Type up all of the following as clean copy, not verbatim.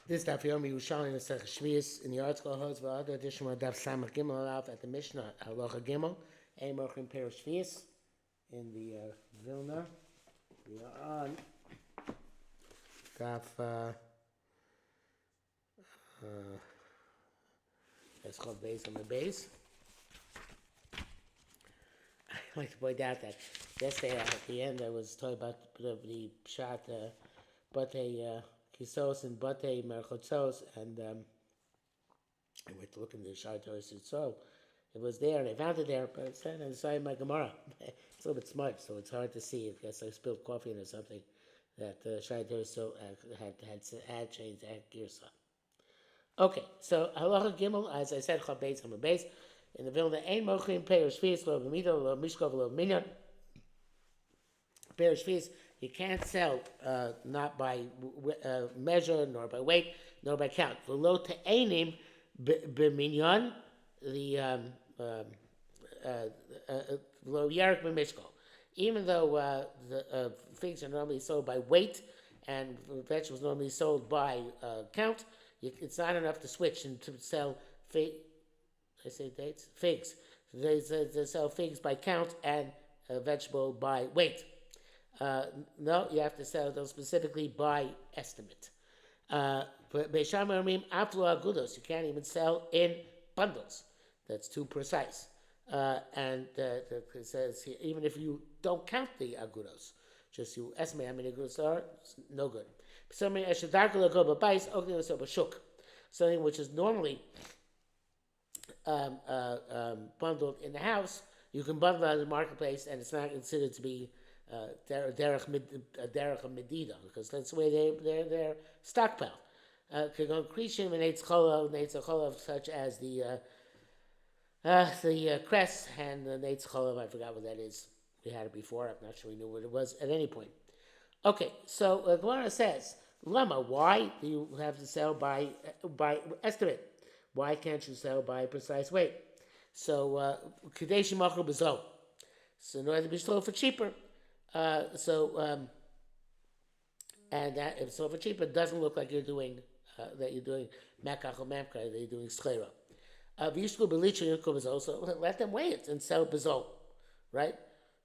This daf Yerushalmi Shevi'is in the article holds the other edition of daf Samach Gimel Alaf at the Mishnah Halacha Gimel Mochim Perush Shevi'is in the Vilna. We are on daf that's called base on the base. I'd like to point out that yesterday at the end I was talking about the pshat Batei Kisos and Batei Merchotzos, and I went to look in the Shar Torah, so it was there, and I found it there, but it's inside my Gemara. It's a little bit smart, so it's hard to see. I guess I spilled coffee in or something that Shar Torah had changed at Girsa. Okay, so Halacha Gimel, as I said, Chav Beis Hamad Beis, in the Vilna, Ein Mochim Perush Shevi'is Lo B'Mida Lo Mishkov Lo Minyan. Perush Shevi'is you can't sell not by measure, nor by weight, nor by count. V'lo te'enim b'minyan, the v'lo yarek b'mishkol. Even though the figs are normally sold by weight and vegetables normally sold by count, it's not enough to switch and to sell figs. They sell figs by count and vegetable by weight. No, you have to sell those specifically by estimate. But you can't even sell in bundles. That's too precise. And it says here, even if you don't count the agudos, just you estimate how many agudos are, it's no good. Something which is normally bundled in the house, you can bundle it in the marketplace, and it's not considered to be derech medida, because that's the way they're stockpiled. Such as the cress and the neitz cholov. I forgot what that is. We had it before. I'm not sure we knew what it was at any point. Okay, so Gemara says, Lama, why do you have to sell by estimate? Why can't you sell by precise weight? So kadesh machur b'zol. So in order to be sold for cheaper. And that if so for cheaper, it doesn't look like you're doing mekach or memkar, that you're doing schleira. So let them weigh it and sell bezol, right?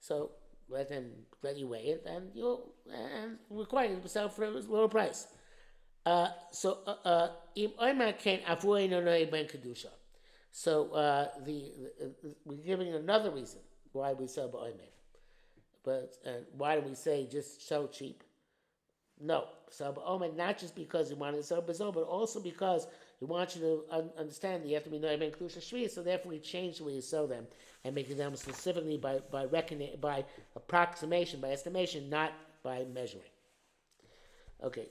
So let you weigh it, and you'll require you to sell for a lower price. So we're giving another reason why we sell ba'omer. But why do we say just sell cheap? No, sell ba'omer, not just because we want to sell bezol, but also because we want you to understand that you have to be no'eh ben kedusha shvi'is. So therefore, we change the way you sell them and make them specifically by reckoning, by approximation, by estimation, not by measuring. Okay,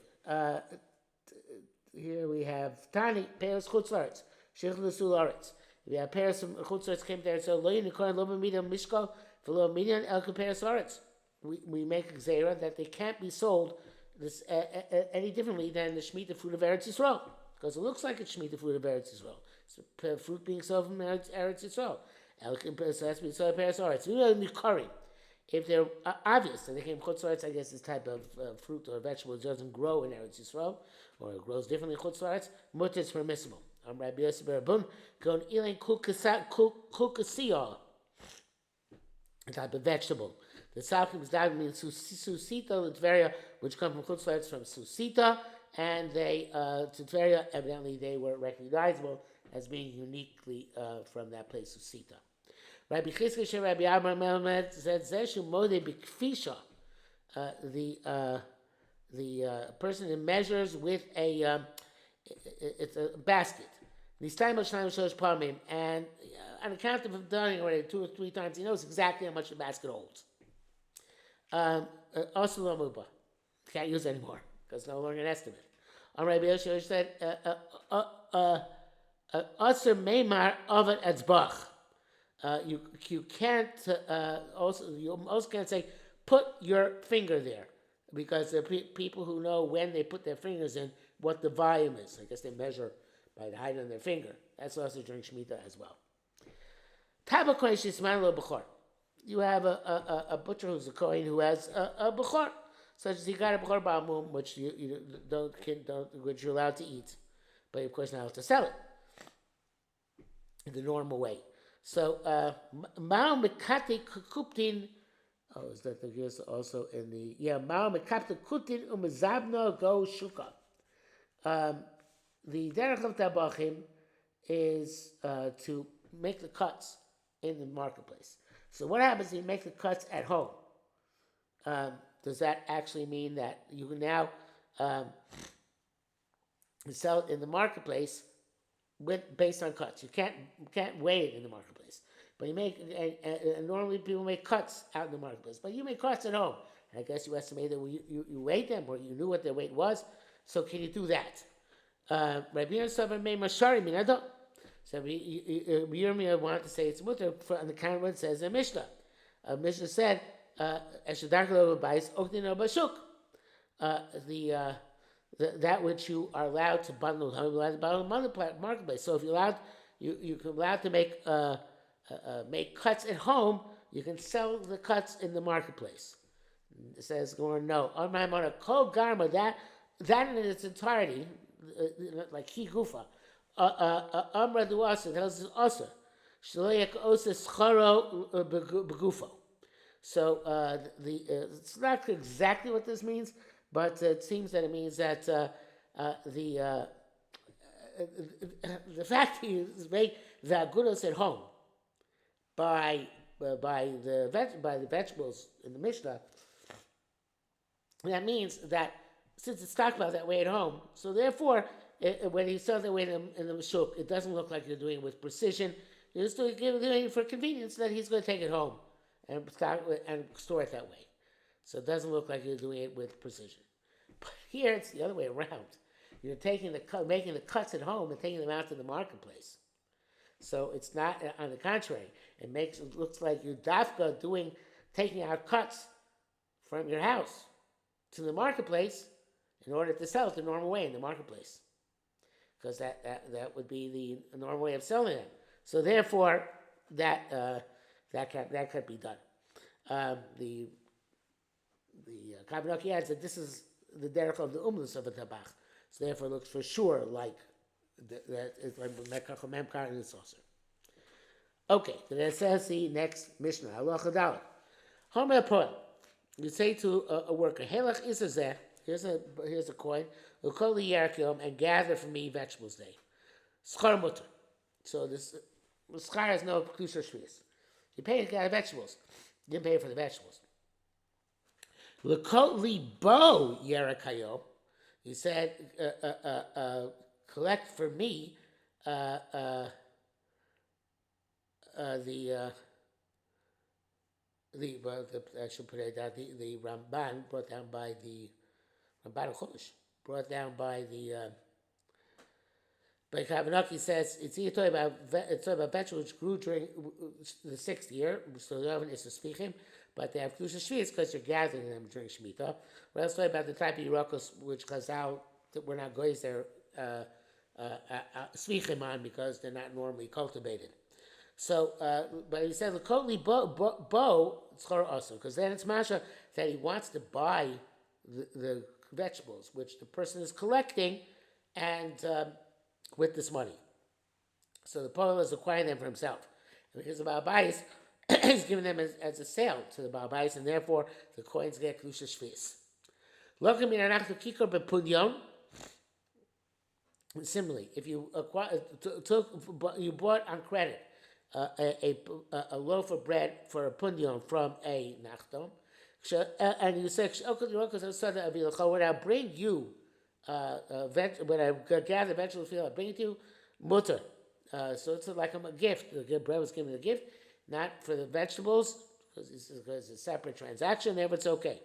here we have Tani Peres Chutzlaretz Shich L'Sul Aretz. We have Peres from Chutzlaretz came there, so Lo Yinikorn Lo B'Midam Mishkal. We make a gzeira that they can't be sold any differently than the Shemitah fruit of Eretz Yisrael, because it looks like it's Shemitah fruit of Eretz Yisrael. It's fruit being sold from Eretz Yisrael. So that's be sold Peres Aretz. We really Mikari. If they're obvious that they came Chutz La'aretz, I guess this type of fruit or vegetable doesn't grow in Eretz Yisrael, or it grows differently in Chutz La'aretz, mutter is permissible. Rabbi Yosef Barabun, Gon Ilen Kukasiyah, a type of vegetable. The Salkim is that means Susita, Litveria, which come from Chutz La'aretz from Susita, and they, Litveria, evidently they were recognizable as being uniquely from that place, Susita. Rabbi Chizkiah Shem Rabbi Amar Melamed said, Zeshu Mode B'Kfisha, the person who measures with it's a basket. And on account of done already 2 or 3 times, he knows exactly how much the basket holds. Also, can't use anymore because it's no longer an estimate. Rabbi Yosef said, Aser Meimar Ovet Etzbach. You can't you also can't say put your finger there, because there are people who know when they put their fingers in what the volume is. I guess they measure by the height of their finger. That's also during Shemitah as well. You have a butcher who's a Kohen who has a Bechor. such as you got a b'chor ba'amum, which you which you're allowed to eat, but of course not allowed to sell it in the normal way. So ma'al mekate kuptin. Oh, is that the case also in the ma'al mekate kuptin umezabno go shuka. The derech of tabachim is to make the cuts in the marketplace. So what happens if you make the cuts at home? Does that actually mean that you can now sell it in the marketplace based on cuts? You can't weigh it in the marketplace, but you make and normally people make cuts out in the marketplace, but you make cuts at home. And I guess you estimated that you weighed them or you knew what their weight was. So can you do that? Rabbi Yirmiyah made mashari minado. So Yirmiyah wanted to say it's mutter on the account of what it says in Mishnah. Mishnah said, that which you are allowed to bundle in the marketplace. So if you're allowed, you're allowed to make cuts at home, you can sell the cuts in the marketplace. It says, no, on my mother, kol garma, that in its entirety, like he gufa, amra duasa, tells us also, shloyak osa scharo begufo. So it's not exactly what this means, but it seems that it means that the fact that you make the agudos at home by the vegetables in the Mishnah, that means that since it's talked about that way at home, so therefore when you sell that way in the shuk, it doesn't look like you're doing it with precision. You're just doing it for convenience that he's going to take it home and store it that way. So it doesn't look like you're doing it with precision. But here it's the other way around. You're making the cuts at home and taking them out to the marketplace. So it's not, on the contrary, it looks like you're dafka taking out cuts from your house to the marketplace in order to sell it the normal way in the marketplace. Because that would be the normal way of selling them. So therefore, that can't be done. The Kabbalah adds that this is the derech of the umlus of a tabach. So therefore, it looks for sure like that it's like mekach memkar and it's also. Okay, then it says the next Mishnah. Halacha Dalet. Homer poem. You say to a worker, "Helach isazeh." Here's a coin. Ukol liyarkiom and gather for me vegetables day. Schar mutter. So this schar has no kedusha shvius. You pay to gather vegetables. You didn't pay for the vegetables. L'kol libo yerakayom. He said, collect for me I should put it down. The Ramban brought down by the Ramban Chumash brought down by the by Kavanaki says it's talking about vegetables which grew during the 6th year, so the oven is to speak him, but they have kedusha shvius because you're gathering them during Shemitah. We're also talking about the type of yerokos which chazal that we're not goys there svichim on because they're not normally cultivated. So, but he said l'kotli bo tzchor also, because then it's masha that he wants to buy the vegetables which the person is collecting, and with this money. So the Poel is acquiring them for himself. And because the Baal Bayis is giving them as a sale to the Baal Bayis, and therefore the coins get kedusha shvius. Lokim min anachnu kikor bepunyon. Similarly, if you you bought on credit a loaf of bread for a pundion from a nachdom, and you say, when I bring you when I gather vegetable field, I bring it to you, mutter. So it's like a gift. The bread was given a gift, not for the vegetables, because it's a separate transaction. There, but it's okay.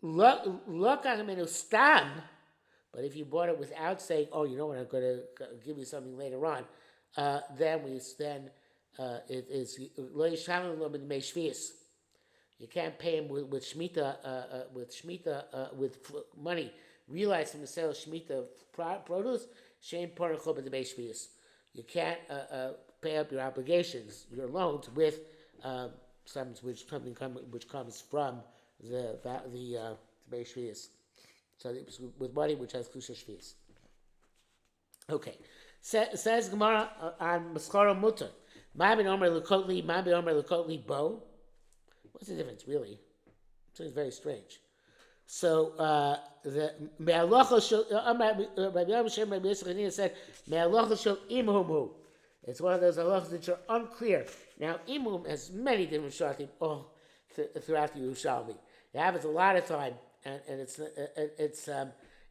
Look at him in ustan. But if you bought it without saying, "Oh, you know what? I'm going to give you something later on," then it is lo yishalim lo b'dmei shvius. You can't pay him with shmita with money realized from the sale of shmita produce. Shein parachol b'dmei shvius. You can't pay up your obligations, your loans, with something which comes from the Shevi'is. So it was with money which has Kedusha Shevi'is. Okay. Says Gemara on Maschara Mutter. Ma ben Omer Lekotli, Ma ben Omer Lekotli Bo. What's the difference, really? It's very strange. So the Me'alocha Shel Rabbi Yisrael Rabbi Yisrael said Me'alocha Shel Imhumu. It's one of those halachas that are unclear. Now Imhum has many different shatim all throughout the Yerushalmi. It happens a lot of time, and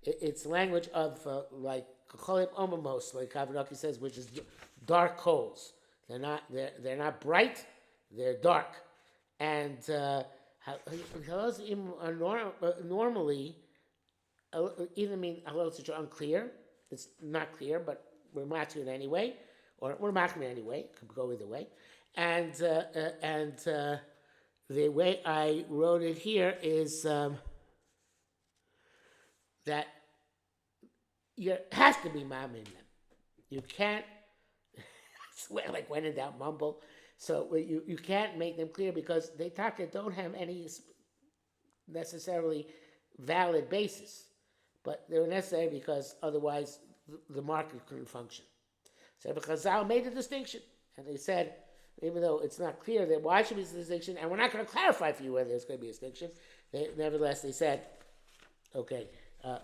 it's language of like Cholim Omamos, like Kavanaki says, which is dark coals. They're not bright. They're dark, and halachas are normally either mean halachas which are unclear. It's not clear, but we're matching it anyway, or we're matching it anyway. It could go either way, and the way I wrote it here is that you have to be mom in them. You can't swear like when in doubt mumble. So you can't make them clear because they don't have any necessarily valid basis, but they were necessary because otherwise the market couldn't function. So Chazal made a distinction, and they said, even though it's not clear that why should be a distinction, and we're not going to clarify for you whether there's going to be a distinction, nevertheless they said, okay,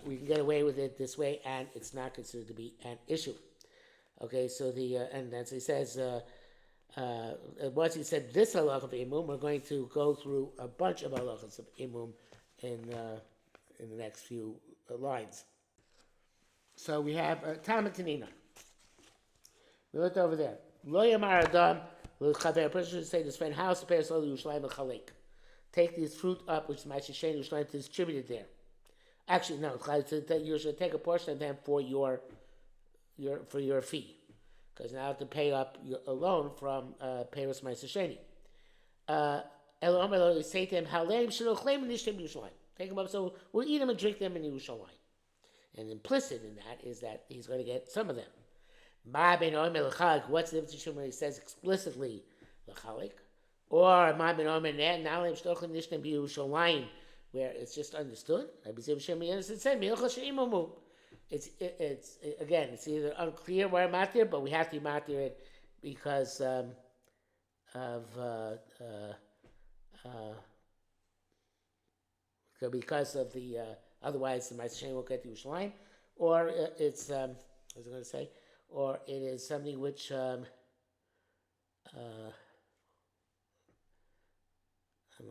we can get away with it this way, and it's not considered to be an issue. Okay, so and as he says, once he said this halach of imum, we're going to go through a bunch of halachas of imum in the next few lines. So we have Talmud Tanina. We looked over there. Lo yamar adam l'chaver. A person should say to his friend, "House of Peres Lo Yerushalayim Chalek." Take this fruit up, which is my Sheshen Yerushalayim, to distribute it there. Actually, no. You should take a portion of them for your fee, because now you have to pay up a loan from Peres Ma'aser Sheni. Elo Omer Lo, say to him, "Haleim shelo nishtem Yerushalayim." Take them up, so we'll eat them and drink them in Yerushalayim. And implicit in that is that he's going to get some of them. Ma ben omer l'chalik. What's the difference between when he says explicitly l'chalik, or ma ben omer na'alem shtochim nishtem b'Yerushalayim, where it's just understood? It's again, it's either unclear where I'm matir, but we have to matir it because because of the otherwise the Ma'aser Sheni won't get to Yerushalayim, or it's what was I going to say? Or it is something which I'm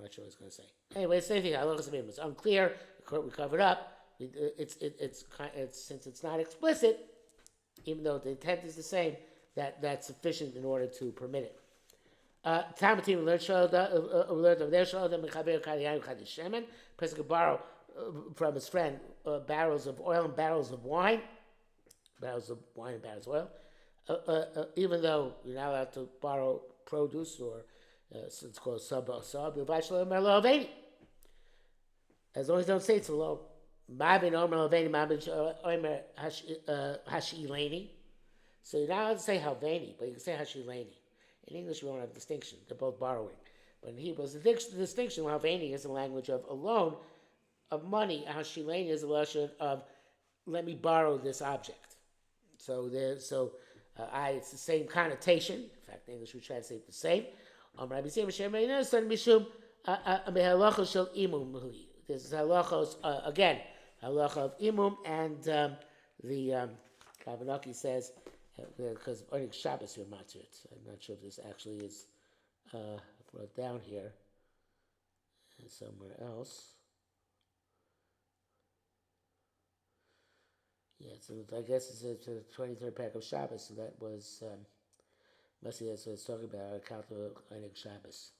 not sure what I was going to say. Anyway, same thing. It's unclear. We covered up. It's since it's not explicit, even though the intent is the same, that's sufficient in order to permit it. Tamatim learned over there. Person could borrow from his friend barrels of oil and barrels of wine. Barrels of wine and barrels of oil, even though you're not allowed to borrow produce or it's called sub, as long as you don't say it's a low. So you're not allowed to say halveni, but you can say hashileni. In English, we don't have a distinction; they're both borrowing. But in Hebrew, the distinction halveni is the language of a loan of money. Hashileni is the lesson of let me borrow this object. So it's the same connotation. In fact, in English we translate the same. This is halachos again, halacha of imum, and the Kavanaki says because only Shabbos you're matzir. I'm not sure if this actually is brought down here and somewhere else. Yeah, so I guess it's the 23rd pack of Shabbos, so that was, must be that's what it's talking about, account of Einig Shabbos.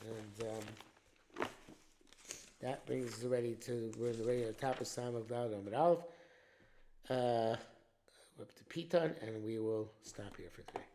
And that brings us we're ready to the top of Psalm of David Amid Aleph. We're up to Piton, and we will stop here for today.